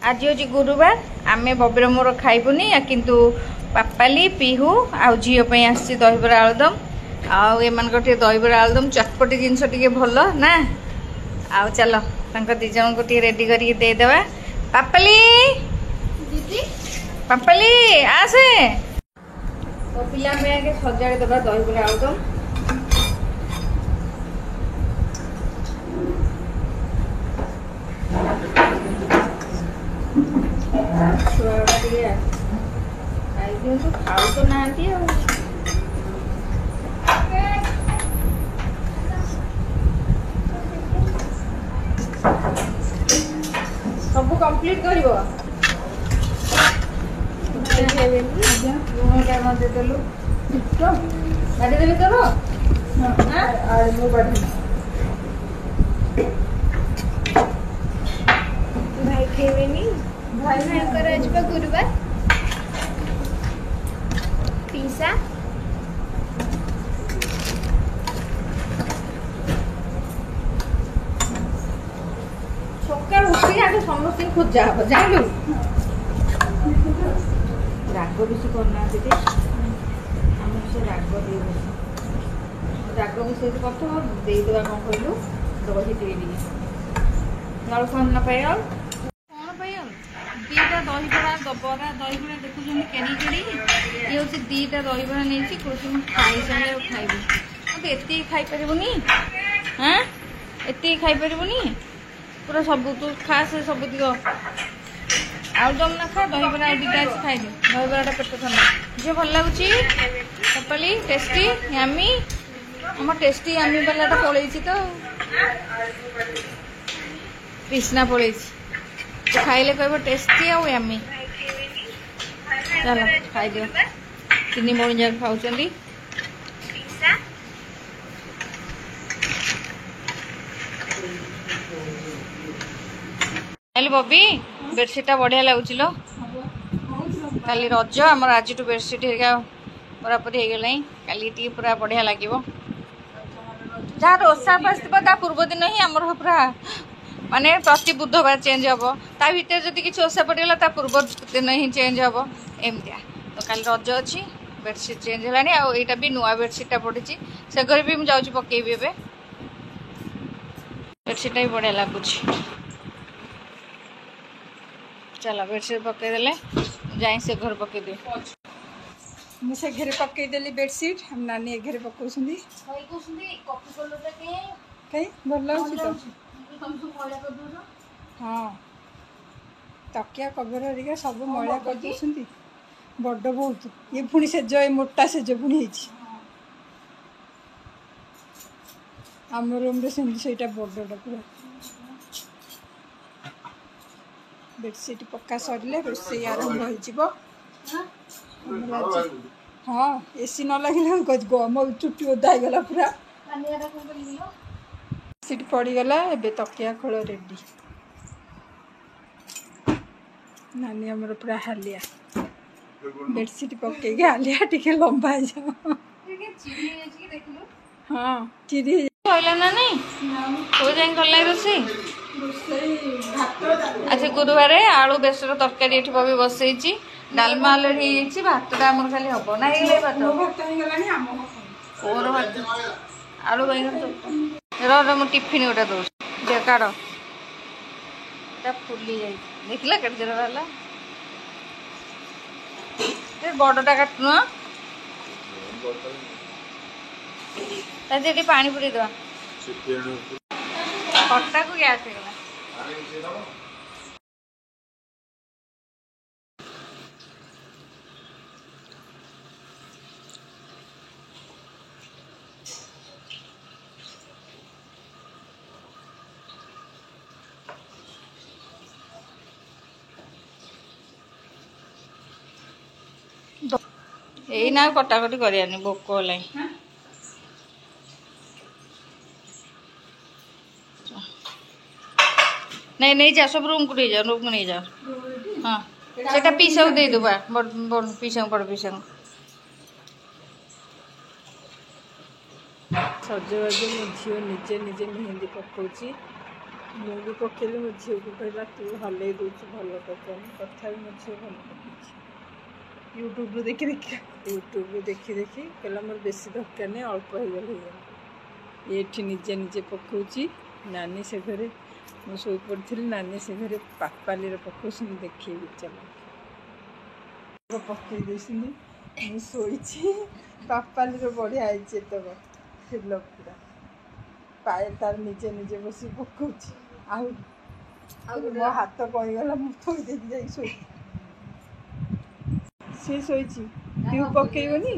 आज हूँ गुरुवार आम बबीर मोर खाइबुनी किंतु पापाली पिहू आउ झील आसी दहीबरा आलुदम आम दहीबरा आलुदम चटपटी जिनस टे भल ना आउ चल दीज को रेडी करके देदेवा। पापाली पापाली आसे तो पिला आगे सजाड़ी दबा दहीबरा आलुदम छुआ खाऊ तो ना सब कंप्लीट कर देलु बाड़ी देवी तोर भाई खेवेनी भाई आज गुरुवार पिज्जा सकाल उठी आगे समस्त खोजा हम जानलु राग बेसी करना से राग राग बेसी करदेदेवा कौन कहलु दही टे नल खान पाए कौन पाए दीटा दहीबरा बरा दहीबरा देखुं केड़ी ये हूँ दीटा दहीबरा नहीं कौन खाई सारे खाइबी मत एत खाईपारूनी हाँ एत खाईपारूनी पूरा सब तू खा से सब दिग आलुदम ना खा दहीबरा दीटा अच्छी खाइदे दहीबरा पेट ठंडा झील भल लगुच पापाली टेस्टी यामी आम टेस्टी यामी वाला पलि तो कृष्णा पलि खाइले कह टेस्टी आउ यामी चल खाईद तीन भौणी जाक खाऊँ बबी बेडसीटा बढ़िया लगुच लो काली रज आम आज बेडसीट पूरापूरी हो गला काली पूरा बढ़िया लगे जार ओसा ता पूर्व दिन ही आम पूरा माने प्रति बुधवार चेंज हम ता भर जदि किसी ओसा पड़गला ता पूर्व दिन ही चेंज हम एमतिया तो काली रज अच्छी बेडसीट चेंज है आईटा भी नुआ बेडसीटा पड़ी से घर भी मुझे पकेबी ए बेडसीटा भी बढ़िया लगुच चलो बेडसीट पकईदे जाए से घर पकईदे मुझे घेरे पकईदेली बेडसीट हम नानी घेरे पकाउछंदी कहीं भल लगुच तो हाँ तकिया कवर हरिका सब मैला कर दउछंदी बड़ बहुत ये पुणी सेज मोटा सेज पुणी आम रूम से बड़टा पूरा बेडसीट पक्का सरले रोषे आरंभ हो हाँ एसी न लगे गम चुट्टी ओदा गला पूरा सीट पड़गला एबे तकिया खोल रेडी नानी आमर पूरा हालिया बेडसीट पकई हालिया टिके लंबा जा हाँ चिरी कहला ना नहीं तो जाए गला रोषे आज गुरुवार आलू बेसर तरकारी ये बबी बसई डालमा अलरेडी भातटा आम खाली हम ना भात ओर भात आलू बैगन मुझे टिफिन गोटे दौर दे काड़ फुली जाए देखला के बाला बड़टा काटुन पानी पुरी दवा खटा को गैस हो गला यही ना कटाकटी करानी भोक है नहीं नहीं जा सब रूम को नहीं जाओ रूम को नहीं जाओ हाँ सेटा पीसा को दे देबा पीसा बड़ पीसा ସଜବାଜ ମୋ ଝିଅ ନିଜେ ନିଜେ ମେହେନ୍ଦି ପକାଉଛି। ମୁଁ ବି ପକେଇଲି, ମୋ ଝିଅକୁ କହିଲା ତୁ ହଲେଇ ଦେଉଛୁ ଭଲ ପକାଉନି, ତଥାପି ମୋ ଝିଅ ଭଲ ପକାଉଛି। ୟୁଟ୍ୟୁବରୁ ଦେଖି କହିଲା ମୋର ବେଶୀ ଦରକାର ନାହିଁ, ଅଳ୍ପ ହେଇଗଲେ ହେଇଗଲା। ଏଠି ନିଜେ ନିଜେ ପକାଉଛି। ନାନୀ ସେ ଘରେ, ମୁଁ ଶୋଇପଡ଼ିଥିଲି, ନାନୀ ସେ ଘରେ ପାପାଲିର ପକାଉଛନ୍ତି। ଦେଖେଇବି ଚାଲ, ପକେଇ ଦେଇଛନ୍ତି। ମୁଁ ଶୋଇଛି। ପାପାଲିର ବଢ଼ିଆ ହେଇଛି ଏତକ ଫୁଲ ପୁରା। ପାଏଲ ତାର ନିଜେ ନିଜେ ବସି ପକାଉଛି। ଆଉ ମୋ ହାତ କହିଗଲା, ମୁଁ ଥୋଇ ଦେଇକି ଯାଇକି ଶୋଇଛି। ସିଏ ଶୋଇଛି, ପିଉ ପକେଇବନି?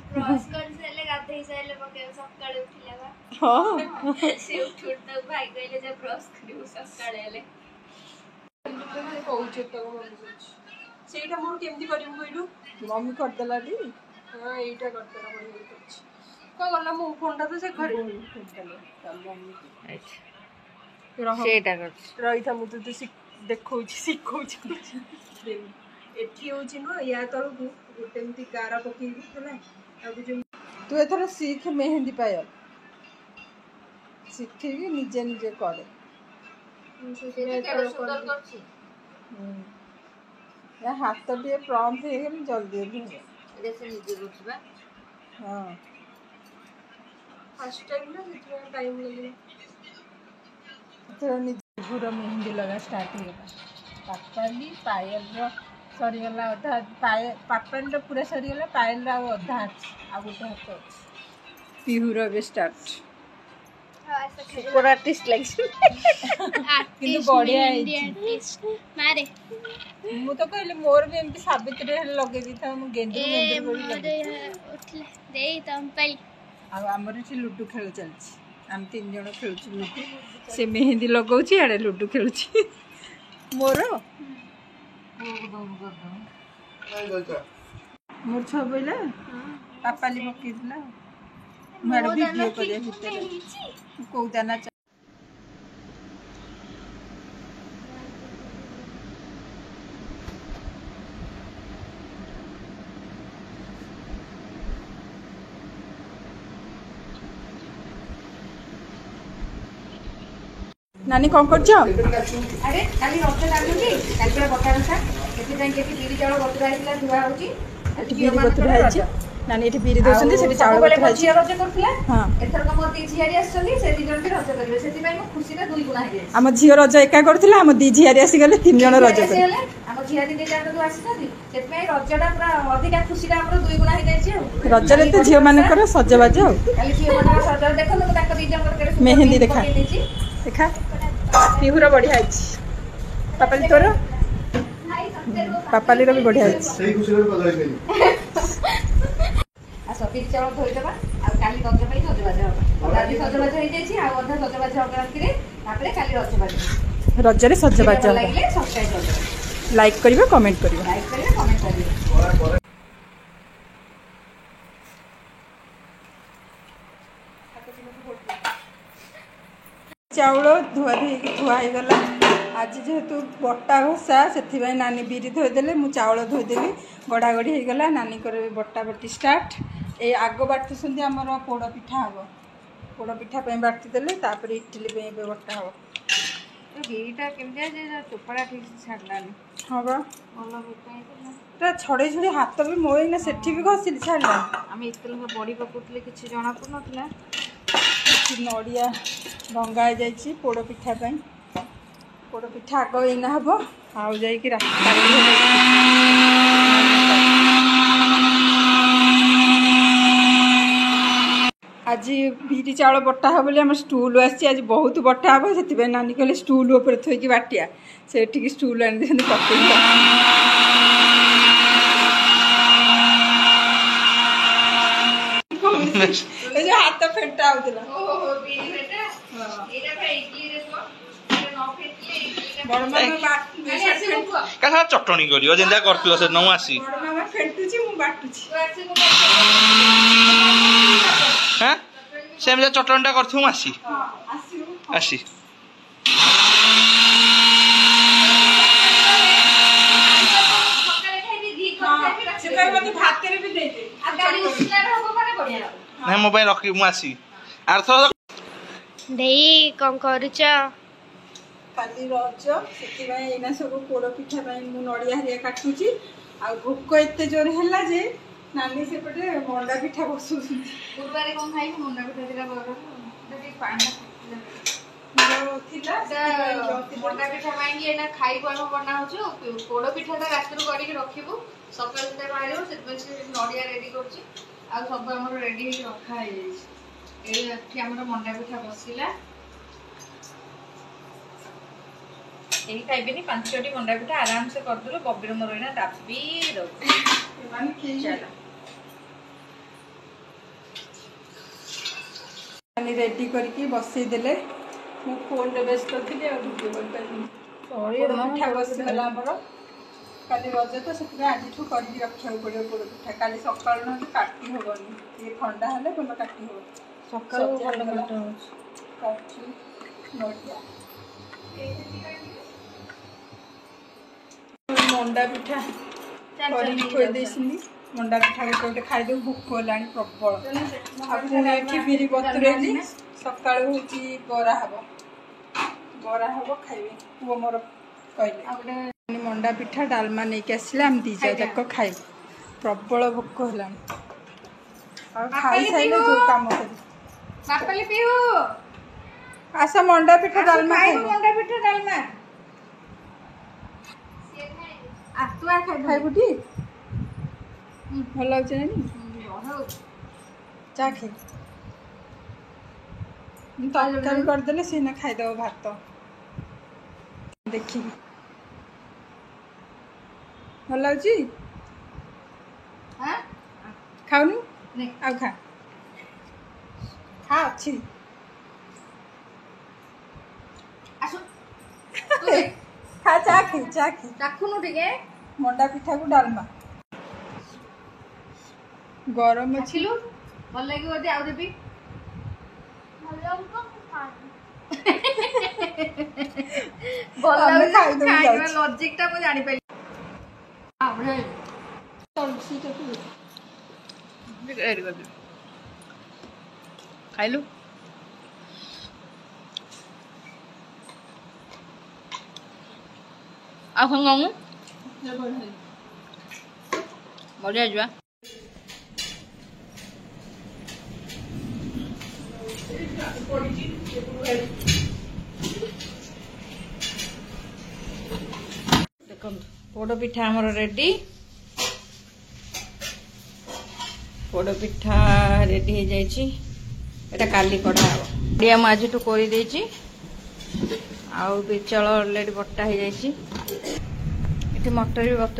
ବ୍ରଶ କରିସାରିଲେ ଗାଧେଇ ସାରିଲେ ପକେଇବ ସକାଳେ ଉଠିଲା ବା। ହଁ ସେ ଉଠୁ ତାକୁ ଭାଇ କହିଲେ ଯେ ବ୍ରଶ କରିବୁ ସକାଳେ ହେଲେ। କହୁଛି ସେଇଟା ମୁଁ କେମିତି କରିବି କହିଲୁ? ମମି କରିଦେଲାଟି। ହଁ ଏଇଟା କରିଦେଲା, ବଢ଼ିଆ କରୁଛି। କ'ଣ ଗଲା ମୋ ଫୋନ୍ଟା ତ ସେ ଘରେ ସେଇଟା କରୁଛି। ରହିଥା ମୁଁ ତତେ ଦେଖଉଛି ଶିଖଉଛି। ଏଠି ହେଉଛି ନୁହଁ, ୟା ତଳକୁ ଗୋଟେ ଏମିତି ଗାର ପକେଇକି ହେଲା। ତୁ ଏଥର ଶିଖ ମେହେନ୍ଦି ପାଏଲ, ଶିଖିକି ନିଜେ ନିଜେ କରେ। ହାତ ଟିକେ ପ୍ରମ୍ପ୍ଟ ହେଇଗଲେ ଜଲ୍ଦି ଜଲ୍ଦି ହେବ। ହଁ ଫାଷ୍ଟ ଟାଇମ୍ ନା, ସେଥିପାଇଁ ଟାଇମ୍ ଲାଗିବ। ଏଥର ନିଜର ମେହେନ୍ଦି ଲଗା ଷ୍ଟାର୍ଟ ହେଇଗଲା। ପାପାଲି ପାଏଲର ସରିଗଲା ଅଧା, ପାପାଲିର ପୁରା ସରିଗଲା, ପାଏଲର ଆଉ ଅଧା ଅଛି, ଆଉ ଗୋଟେ ହାତ ଅଛି। ପିହୁର ଏବେ ଷ୍ଟାର୍ଟ। ସୁପର ଆର୍ଟିଷ୍ଟ ଲାଗିଛି କିନ୍ତୁ ବଢ଼ିଆ ହେଇଛି। ମୁଁ ତ କହିଲି ମୋର ବି ଏମିତି ସାବିତ୍ରୀ ହେଲେ ଲଗେଇ ଦେଇଥାଉ, ମୁଁ ଗେଣ୍ଡୁ ଆଉ ଆମର ଏଠି ଲୁଡୁ ଖେଳ ଚାଲିଛି। ଆମେ 3 ଜଣ ଖେଳୁଛୁ ଲୁଡୁ। ସେ ମେହେନ୍ଦି ଲଗାଉଛି, ଆଡ଼େ ଲୁଡୁ ଖେଳୁଛି। ମୋର ଛଅ ପଇଲା, ପାପାଲି ପକେଇଥିଲା। ମୁଁ ଆଡ଼େ ଭିଡ଼ିଓ କରିବା ଭିତରେ କୋଉ ଦାନା ନାନୀ କ'ଣ କରୁଛ? ଆରେ କାଲି ରଜ ଲାଗୁଛି, କାଲି ପୁରା ବଟା ରସା, ସେଥିପାଇଁ ଏଠି ବିରି ଚାଉଳ ବତୁରା ହେଇଥିଲା, ଧୁଆ ହେଉଛି। ଏଠି ବିରି ବତୁରା ହେଇଛି, ନାନୀ ଏଠି ବିରି ଦେଉଛନ୍ତି, ସେଠି ଚାଉଳ ବତୁରା ହେଇଛି। ଝିଅ ରଜ କରୁଥିଲା, ହଁ ଏଥରକ ମୋ 2 ଝିଆରୀ ଆସିଛନ୍ତି, ସେ 2 ଜଣ ବି ରଜ କରିବେ, ସେଥିପାଇଁ ମୋ ଖୁସିଟା 2 ଗୁଣା ହେଇଯାଇଛି। ଆମ ଝିଅ ରଜ ଏକା କରୁଥିଲା, ଆମ 2 ଝିଆରୀ ଆସିଗଲେ 3 ଜଣ ରଜ କରିବେ। ଆମ ଝିଆରୀ 2 ଜଣ ଯୋଉ ଆସିଛନ୍ତି, ସେଥିପାଇଁ ରଜଟା ପୁରା ଅଧିକା ଖୁସିଟା ଆମର 2 ଗୁଣା ହେଇଯାଇଛି। ଆଉ ରଜରେ ତ ଝିଅ ମାନଙ୍କର ସଜବାଜ। ଆଉ କାଲି ଝିଅ ମାନଙ୍କର ସଜବାଜ ଦେଖନ୍ତୁ, ମୁଁ ତାଙ୍କ 2 ଜଣଙ୍କର ମେହେନ୍ଦି ଦେଖା ଦେଖା। ପିହୁର ବଢ଼ିଆ ହେଇଛି। ପାପାଲି ତୋର? ପାପାଲିର ବି ବଢ଼ିଆ ହେଇଛି। ବିରି ଚାଉଳ ଧୋଇଦେବା, ଆଉ କାଲି ରଜ ପାଇଁ ସଜବାଜ ହବ। ଅଧା ବି ସଜବାଜ ହେଇଯାଇଛି, ଆଉ ଅଧା ସଜବାଜ ହବ ରାତିରେ, ତାପରେ କାଲି ରଜବାଜ। ରଜରେ ସଜବାଜ ଲାଗିଲେ ସବସ୍କ୍ରାଇବ୍ କରିଦେବେ, ଲାଇକ୍ କରିବେ, କମେଣ୍ଟ କରିବେ। ଚାଉଳ ଧୁଆ ହେଇଗଲା। ଆଜି ଯେହେତୁ ବଟା ଘଷା, ସେଥିପାଇଁ ନାନୀ ବିରି ଧୋଇଦେଲେ, ମୁଁ ଚାଉଳ ଧୋଇଦେଲି। ଗଡ଼ାଗଡ଼ି ହେଇଗଲା। ନାନୀଙ୍କର ବଟା ବଟି ଷ୍ଟାର୍ଟ। ଏଇ ଆଗ ବାଟୁଛନ୍ତି, ଆମର ପୋଡ଼ ପିଠା ହେବ। ପୋଡ଼ ପିଠା ପାଇଁ ବାଟି ଦେଲେ, ତାପରେ ଇଟିଲି ପାଇଁ ଏବେ ବଟା ହେବ। ବିରିଟା କେମିତିଆ ଯେ ଚୋପାଟା ଠିକ୍ ସେ ଛାଡ଼ିଲାନି। ହଁ ବା, ଭଲ ପିଠା ହେଇଥିଲା। ପୁରା ଛଡ଼େଇ ଛଡ଼େଇ ହାତ ବି ମୋଇନା, ସେଠି ବି ଘଷିଲି, ଛାଡ଼ିଲାନି। ଆମେ ଏତେ ଲେଖା ବଡ଼ି ପକାଉଥିଲେ, କିଛି ଜଣା ପଡ଼ୁନଥିଲା। ନଡ଼ିଆ ଭଙ୍ଗା ହେଇଯାଇଛି ପୋଡ଼ ପିଠା ପାଇଁ। ପୋଡ଼ ପିଠା ଆଗ ଏଇନା ହେବ, ଆଉ ଯାଇକି ରାତି। ଆଜି ବିରି ଚାଉଳ ବଟା ହେବ ବୋଲି ଆମର ଷ୍ଟୁଲ୍ ଆସିଛି। ଆଜି ବହୁତ ବଟା ହେବ, ସେଥିପାଇଁ ନାନୀ କହିଲେ ଷ୍ଟୁଲ୍ ଉପରେ ଥୋଇକି ବାଟିଆ। ସେଠିକି ଷ୍ଟୁଲ୍ ଆଣିଦେଇଛନ୍ତି, ପକେଇକି ହାତ ଫେଣ୍ଟା ହଉଥିଲା। ଚଟଣି କରିବ ଯେମିତି କରିଥିଲ ସେ ନ ଆସି ଫେଣ୍ଟୁଛି, ମୁଁ ବାଟୁଛି। ହଁ ସେମିତି ଚଟଣିଟା କରିଥିବୁ ମୁଁ ଆସି ଭାତରେ ବି ଦେଇଦେ। ବଢିଆ ଲାଗୁଛି। ନାଇଁ ମୋ ପାଇଁ ରଖିବି, ମୁଁ ଆସିବି ଆରଥର। ଦେଇ କଣ କରୁଛ? କାଲି ରଜ ସେଥିପାଇଁ ଏଇନା ସବୁ ପୋଡ଼ ପିଠା ପାଇଁ ମୁଁ ନଡ଼ିଆ ହେରିକା କାଟୁଛି। ଆଉ ଭୋକ ଏତେ ଜୋର ହେଲା ଯେ ନାନୀ ସେପଟେ ମଣ୍ଡା ପିଠା ବସଉଛନ୍ତି। ଗୁରୁବାରେ କଣ ଖାଇବୁ? ମୁଣ୍ଡା ପିଠା ଦିଟା ବରଫ ଟିକେ ପାଣି ଥିଲା ମଣ୍ଡା ପିଠା ପାଇଁକି ଏଇନା ଖାଇବୁ ଆମେ ବନାଉଛୁ। ପୋଡ଼ ପିଠାଟା ରାତିରୁ କରିକି ରଖିବୁ, ସକାଳୁ ସୁଦ୍ଧା ବାହାରିବ। ସେଥିପାଇଁ ସେ ନଡ଼ିଆ ରେଡି କରୁଛି। ଆଉ ସବୁ ଆମର ରେଡି ହେଇକି ରଖା ହେଇଯାଇଛି। ଏଠି ଆମର ମଣ୍ଡା ପିଠା ବସିଲା। ଏଇ ଖାଇବେନି, 5ଟି ମଣ୍ଡା ପିଠା ଆରାମସେ କରିଦେଲୁ। ବବିର ମୋର ଏଇନା ଦାବି ଦଉଛି। ରେଡି କରିକି ବସେଇ ଦେଲେ। ମୁଁ ଫୋନରେ ବ୍ୟସ୍ତ ଥିଲି ଆଉ ଭିଡ଼ିଓ କରିପାରିଲିନି। ପୋଡ଼ ପିଠା ବସିଗଲା ଆମର। କାଲି ରଜ ତ ସେଥିପାଇଁ ଆଜିଠୁ କରିକି ରଖିବାକୁ ପଡ଼ିବ ପୋଡ଼ ପିଠା। କାଲି ସକାଳୁ ନହେଲେ କାଟି ହେବନି, ଟିକେ ଥଣ୍ଡା ହେଲେ ଭଲ କାଟି ହେବ। ସକାଳୁ ଭଲ କାଟ କାଜୁ ନଡ଼ିଆ ମଣ୍ଡା ପିଠା କରିକି ଥୋଇ ଦେଇଛନ୍ତି। ମଣ୍ଡା ପିଠା ଗୋଟେ ଗୋଟେ ଖାଇଦେବୁ, ଭୋକ ହେଲାଣି ପ୍ରବଳ। ଆଉ ପୁଣି ଏଠି ବିରି ବତୁରେଇଲି, ସକାଳୁ ହେଉଛି ବରା ହେବ ଖାଇବେ। ପୁଅ ମୋର କହିଲେ ଆଉ ଗୋଟେ ମଣ୍ଡା ପିଠା ଡାଲମା ନେଇକି ଆସିଲେ, ଆମେ ଦି ଯାକ ଖାଇବୁ। ପ୍ରବଳ ଭୋକ ହେଲାଣି। ଆଉ ଖାଇସାରିଲେ ଯୋଉ କାମ କରିବି। ବାପାଲି ପିଉ ଆସ ମଣ୍ଡା ପିଠା ଡାଲମା ଖାଇବୁ। ମଣ୍ଡା ପିଠା ଡାଲମା ଖାଇବୁ ଟି? ଭଲ ଲାଗୁଛି ନାନି? ଚା ଖାଇ ତରକାରୀ କରିଦେଲେ ସିନା ଖାଇଦବ ଭାତ ଦେଖିକି। ଭଲ ଲାଗୁଛି? ଖାଉନୁ ଆଉ ଖା ଅଛି। ଖା ଚା ଖି ଡାକୁନୁ ଟିକେ। ମଣ୍ଡା ପିଠାକୁ ଡାଲମା ଗରମ ଅଛି। ଭଲ ଲାଗିବ ଯଦି ଆଉ ଦେବି। ଭଲ ଲାଗୁଛି ଲଜିକ ଟା ମୁଁ ଜାଣିପାରିଲି। ଖାଇଲୁ ଆଉ କଣ କମୁ ବଢିଆ ଯିବା। ଦେଖନ୍ତୁ ପୋଡ଼ ପିଠା ଆମର ରେଡି। ପୋଡ଼ ପିଠା ରେଡି ହେଇଯାଇଛି। ଏଟା କାଲି କଢା ହବ। ନଡ଼ିଆ ମୁଁ ଆଜିଠୁ କରିଦେଇଛି। ଆଉ ବିଚଳ ଅଲରେଡି ବଟା ହେଇଯାଇଛି। ଏଠି ମଟର ବି ବତୁରା